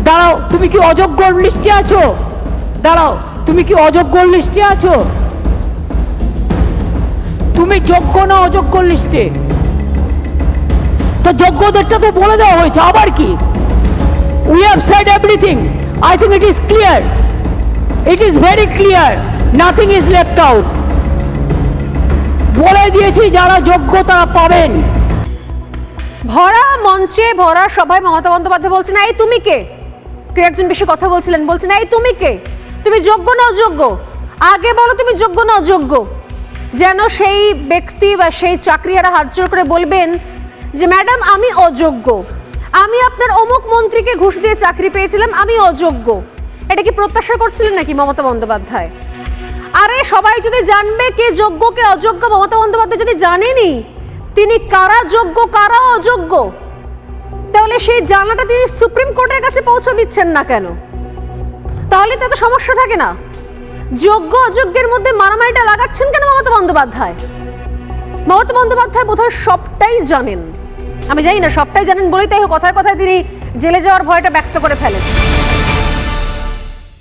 দাঁড়াও, তুমি কি অযোগ্য লিস্টে আছো? দাঁড়াও, তুমি কি অযোগ্য লিস্টে আছো? তুমি যোগ্য না অযোগ্য লিস্টে? তো যোগ্যদেরটা তো বলে দেওয়া হয়েছে, আবার কি? We have said everything. I think it is clear, it is very clear, nothing is left out. বলে দিয়েছি যারা যোগ্য তারা পাবেন। ভরা মঞ্চে ভরা সভায় মমতা বন্দ্যোপাধ্যায় বলছেন, এই তুমি কে? কেউ একজন বেশি কথা বলছিলেন, বলছেন এই তুমি কে? তুমি যোগ্য না অযোগ্য? আগে বলো তুমি যোগ্য না অযোগ্য। যেন সেই ব্যক্তি বা সেই চাকরিহারা হাত জোড় করে বলবেন যে ম্যাডাম আমি অযোগ্য, আমি আপনার অমুক মন্ত্রীকে ঘুষ দিয়ে চাকরি পেয়েছিলাম, আমি অযোগ্য। এটা কি প্রত্যাশা করছিলেন নাকি মমতা বন্দ্যোপাধ্যায়? আরে সবাই যদি জানবে কে যোগ্য কে অযোগ্য, মমতা বন্দ্যোপাধ্যায় যদি জানেনি তিনি কারা যোগ্য কারা অযোগ্য, তাহলে সেই জানাটা তিনি সুপ্রিম কোর্টের কাছে পৌঁছে দিচ্ছেন না কেন? তাহলে তো সমস্যা থাকে না। যোগ্য অযোগ্যের মধ্যে মারামারিটা লাগাচ্ছেন কেন মমতা বন্দ্যোপাধ্যায়? মমতা বন্দ্যোপাধ্যায় বোধহয় সবটাই জানেন। আমি জানি না সবটাই জানেন বলেই তাই কথায় কথায় তিনি জেলে যাওয়ার ভয়টা ব্যক্ত করে ফেলেন।